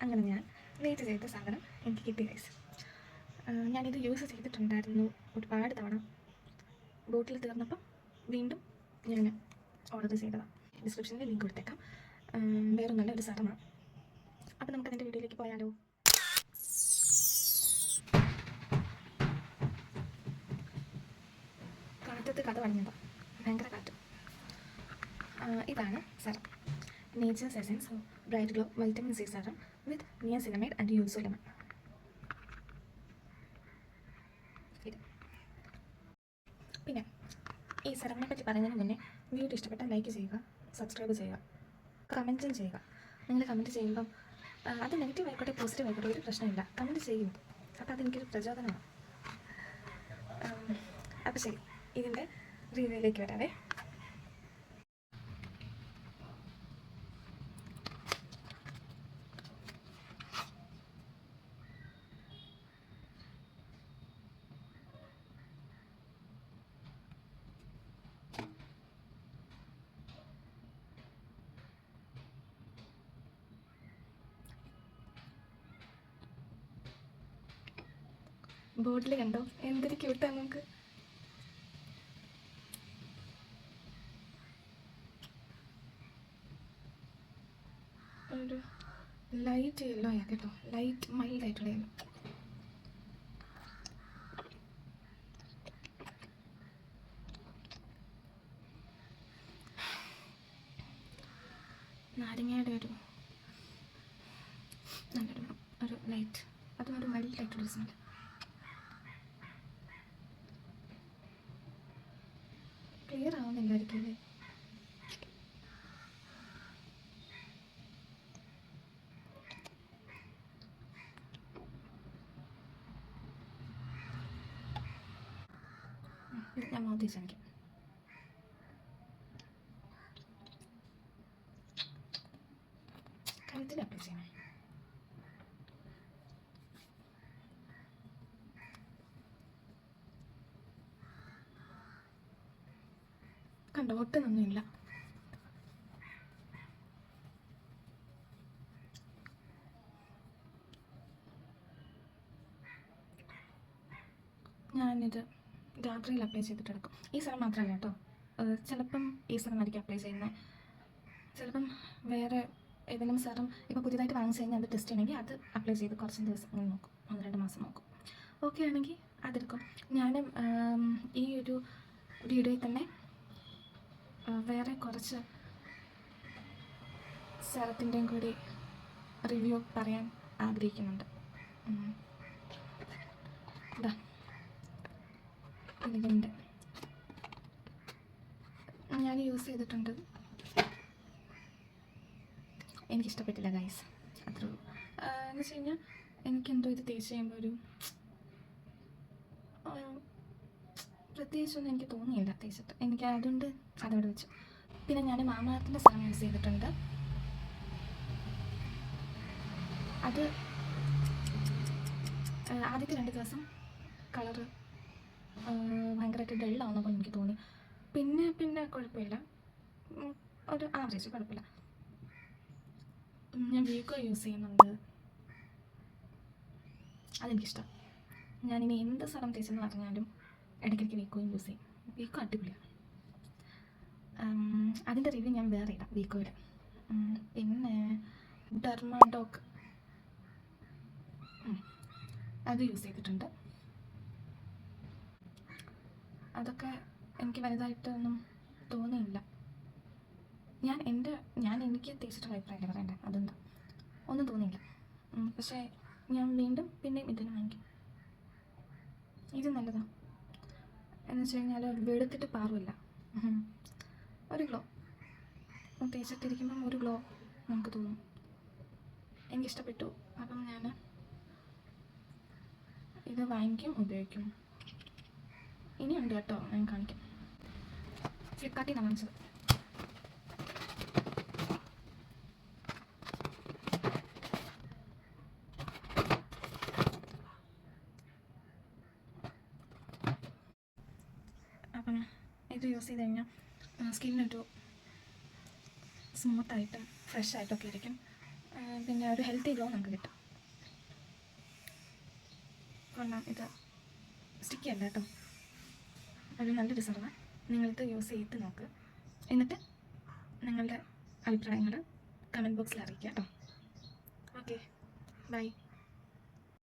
അങ്ങനെ ഞാൻ വെയിറ്റ് ചെയ്ത സാധനം എനിക്ക് കിട്ടി ഗൈസ്. ഞാനിത് യൂസ് ചെയ്തിട്ടുണ്ടായിരുന്നു ഒരുപാട് തവണ. ബോട്ടിൽ തീർന്നപ്പം വീണ്ടും ഞാൻ ഓർഡർ ചെയ്തതാണ്. ഡിസ്ക്രിപ്ഷനിൽ ലിങ്ക് കൊടുത്തേക്കാം. വേറെ നല്ലൊരു സാധനമാണ്. അപ്പോൾ നമുക്കതിൻ്റെ വീഡിയോയിലേക്ക് പോയാലോ. കാറ്റത്ത് കഥ പറഞ്ഞതാണ്, ഭയങ്കര കാറ്റ്. ഇതാണ് serum, Nature's essence bright glow vitamin C serum with niacinamide and yuzu lemon. പിന്നെ ഈ സെറമിനെ പറ്റി പറയുന്നതിന് മുന്നേ വീഡിയോ ഇഷ്ടപ്പെട്ടാൽ ലൈക്ക് ചെയ്യുക, സബ്സ്ക്രൈബ് ചെയ്യുക, കമൻറ്റും ചെയ്യുക. നിങ്ങൾ കമൻറ്റ് ചെയ്യുമ്പം അത് നെഗറ്റീവ് ആയിക്കോട്ടെ പോസിറ്റീവ് ആയിക്കോട്ടെ ഒരു പ്രശ്നമില്ല, കമൻറ്റ് ചെയ്യും. അപ്പോൾ അതെനിക്കൊരു പ്രചോദനമാണ്. അപ്പോൾ ശരി, ഇതിൻ്റെ റിവ്യൂയിലേക്ക് വരാവേ. ബോട്ടിൽ കണ്ടോ, എന്തൊരു ക്യൂട്ടാണ്. നമുക്ക് ഒരു ലൈറ്റ് യെല്ലോ ആയാ കേട്ടോ, ലൈറ്റ് മൈൽഡ് ആയിട്ടുള്ള യെല്ലോ. നാരങ്ങയുടെ നല്ലൊരു ലൈറ്റ്, അതും ഒരു മൈൽഡ് ആയിട്ടുള്ള സ്മെൽ. ക്ലിയർ ആവുന്നില്ലായിരിക്കും അല്ലേ? ഞാൻ മൗത്തി ശ്രമിക്കാം. കഴുത്തിൽ അപ്ലൈ ചെയ്യണേ. കണ്ടോ, ഒട്ടുന്നൊന്നുമില്ല. ഞാനിത് രാത്രിയിൽ അപ്ലൈ ചെയ്തിട്ടെടുക്കും. ഈ സ്ഥലം മാത്രമല്ല കേട്ടോ, ചിലപ്പം ഈ സ്ഥലം ആയിരിക്കും അപ്ലൈ ചെയ്യുന്നത്, ചിലപ്പം വേറെ ഏതെങ്കിലും സെറം ഇപ്പോൾ പുതിയതായിട്ട് വാങ്ങിച്ചു കഴിഞ്ഞാൽ അത് ടെസ്റ്റ് ചെയ്യണമെങ്കിൽ അത് അപ്ലൈ ചെയ്ത് കുറച്ച് ദിവസം നോക്കും, 1-2 മാസം നോക്കും. ഓക്കെ ആണെങ്കിൽ അതെടുക്കും. ഞാനും ഈ ഒരു വീഡിയോയിൽ തന്നെ വേറെ കുറച്ച് സെറത്തിൻ്റെയും കൂടി റിവ്യൂ പറയാൻ ആഗ്രഹിക്കുന്നുണ്ട്. ഇതാ ഇതിൻ്റെ ഞാൻ യൂസ് ചെയ്തിട്ടുണ്ട്, എനിക്കിഷ്ടപ്പെട്ടില്ല ഗൈസ്, അത്രേ ഉള്ളൂ. എന്ന് വെച്ച് കഴിഞ്ഞാൽ എനിക്കെന്തോ ഇത് തേച്ച് ചെയ്യുമ്പോൾ ഒരു പ്രത്യേകിച്ചൊന്നും എനിക്ക് തോന്നിയില്ല തേച്ചിട്ട്. എനിക്ക് അതുകൊണ്ട് അതവിടെ വെച്ചു. പിന്നെ ഞാൻ മാമാർത്തിൻ്റെ സാധനം യൂസ് ചെയ്തിട്ടുണ്ട്. അത് ആദ്യത്തെ 2 ദിവസം കളറ് ഭയങ്കരമായിട്ട് ഡള്ളാവുന്ന പോലെ എനിക്ക് തോന്നി. പിന്നെ കുഴപ്പമില്ല, ഒരു ആവറേജ്, കുഴപ്പമില്ല. ഞാൻ വീക്കോ യൂസ് ചെയ്യുന്നുണ്ട്, അതെനിക്കിഷ്ടം. ഞാനിനി എന്ത് സ്ഥലം തേച്ചെന്ന് പറഞ്ഞാലും ഇടയ്ക്കിടയ്ക്ക് വീക്കോയും യൂസ് ചെയ്യും. വീക്കോ അടിപൊളിയാണ്. അതിൻ്റെ റിവ്യൂ ഞാൻ വേറെ ഇടാം വീക്കോയിൽ. പിന്നെ ഡെർമാഡോക്ക് അത് യൂസ് ചെയ്തിട്ടുണ്ട്. അതൊക്കെ എനിക്ക് വലുതായിട്ടൊന്നും തോന്നിയില്ല. എനിക്ക് തേച്ചിട്ടുള്ള അഭിപ്രായമല്ലേ പറയണ്ടേ, അതെന്താ ഒന്നും തോന്നിയില്ല. പക്ഷേ ഞാൻ പിന്നെയും ഇതിന് വാങ്ങിക്കും. ഇത് നല്ലതാണ്. എന്ന് വെച്ച് കഴിഞ്ഞാൽ വെളുത്തിട്ട് പാറുമില്ല, ഒരു ഗ്ലോ തേച്ചിട്ടിരിക്കുമ്പം ഒരു ഗ്ലോ നമുക്ക് തോന്നും. എനിക്കിഷ്ടപ്പെട്ടു. അപ്പം ഞാൻ ഇത് വാങ്ങിക്കും, ഉപയോഗിക്കും. ഇനിയുണ്ട് കേട്ടോ, ഞാൻ കാണിക്കാം. ഫ്ലിപ്കാർട്ടിൽ നിന്നാണ് വാങ്ങിച്ചത്. അപ്പം ഇത് യൂസ് ചെയ്ത് കഴിഞ്ഞാൽ സ്കിന്നൊരു സ്മൂത്തായിട്ടും ഫ്രഷായിട്ടൊക്കെ ഇരിക്കും. പിന്നെ ഒരു ഹെൽത്തി ഗ്ലോ നമുക്ക് കിട്ടും. കൊള്ളാം. ഇത് സ്റ്റിക്കി അല്ല കേട്ടോ, ഒരു നല്ല റിസർവാണ്. നിങ്ങളിത് യൂസ് ചെയ്ത് നോക്ക്. എന്നിട്ട് നിങ്ങളുടെ അഭിപ്രായങ്ങൾ കമൻറ്റ് ബോക്സിൽ അറിയിക്കുക കേട്ടോ. Okay, by.